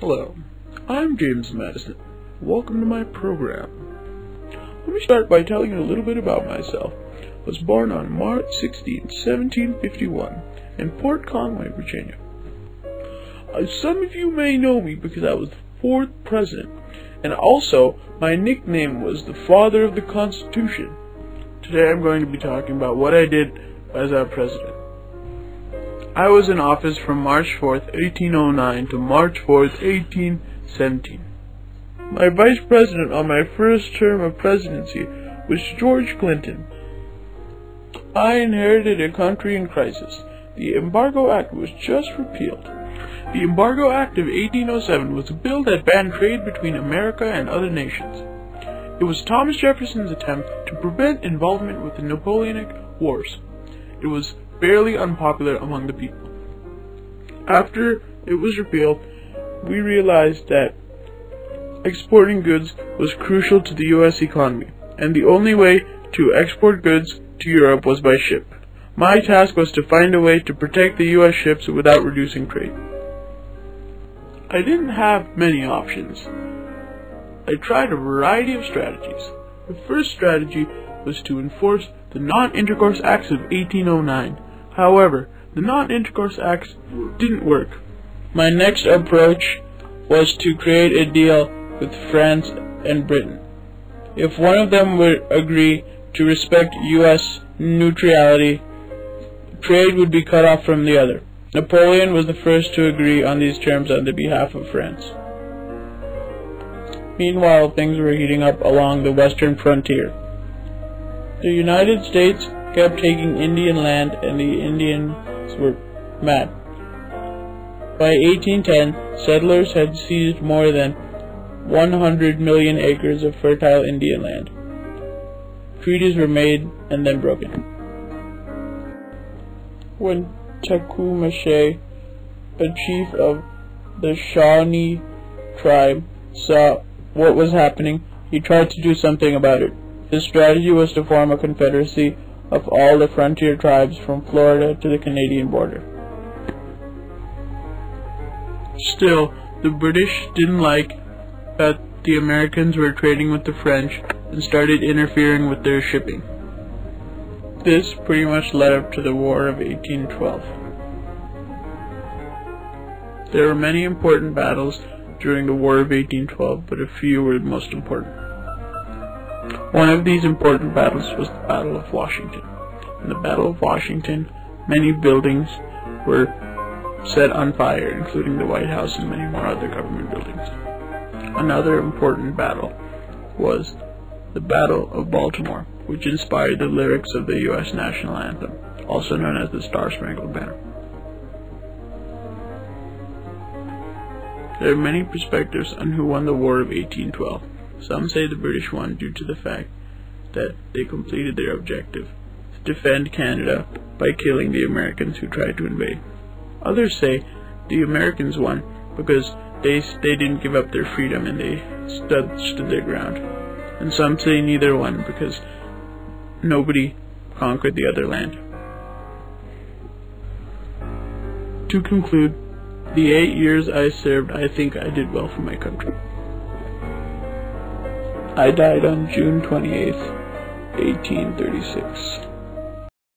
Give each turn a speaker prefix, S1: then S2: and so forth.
S1: Hello, I'm James Madison. Welcome to my program. Let me start by telling you a little bit about myself. I was born on March 16, 1751, in Port Conway, Virginia. Some of you may know me because I was the fourth president, and also my nickname was the Father of the Constitution. Today I'm going to be talking about what I did as our president. I was in office from March 4th, 1809 to March 4th, 1817. My vice president on my first term of presidency was George Clinton. I inherited a country in crisis. The Embargo Act was just repealed. The Embargo Act of 1807 was a bill that banned trade between America and other nations. It was Thomas Jefferson's attempt to prevent involvement with the Napoleonic Wars. It was barely unpopular among the people. After it was repealed, we realized that exporting goods was crucial to the U.S. economy, and the only way to export goods to Europe was by ship. My task was to find a way to protect the U.S. ships without reducing trade. I didn't have many options. I tried a variety of strategies. The first strategy was to enforce the Non-Intercourse Acts of 1809. However, the Non-Intercourse Acts didn't work. My next approach was to create a deal with France and Britain. If one of them would agree to respect U.S. neutrality, trade would be cut off from the other. Napoleon was the first to agree on these terms on the behalf of France. Meanwhile, things were heating up along the western frontier. The United States kept taking Indian land, and the Indians were mad. By 1810, settlers had seized more than 100 million acres of fertile Indian land. Treaties were made and then broken. When Tecumseh, a chief of the Shawnee tribe, saw what was happening, he tried to do something about it. His strategy was to form a confederacy of all the frontier tribes from Florida to the Canadian border. Still, the British didn't like that the Americans were trading with the French and started interfering with their shipping. This pretty much led up to the War of 1812. There were many important battles during the War of 1812, but a few were the most important. One of these important battles was the Battle of Washington. In the Battle of Washington, many buildings were set on fire, including the White House and many more other government buildings. Another important battle was the Battle of Baltimore, which inspired the lyrics of the U.S. national anthem, also known as the Star-Spangled Banner. There are many perspectives on who won the War of 1812. Some say the British won due to the fact that they completed their objective, to defend Canada by killing the Americans who tried to invade. Others say the Americans won because they didn't give up their freedom and they stood their ground. And some say neither won because nobody conquered the other land. To conclude, the 8 years I served, I think I did well for my country. I died on June 28th, 1836.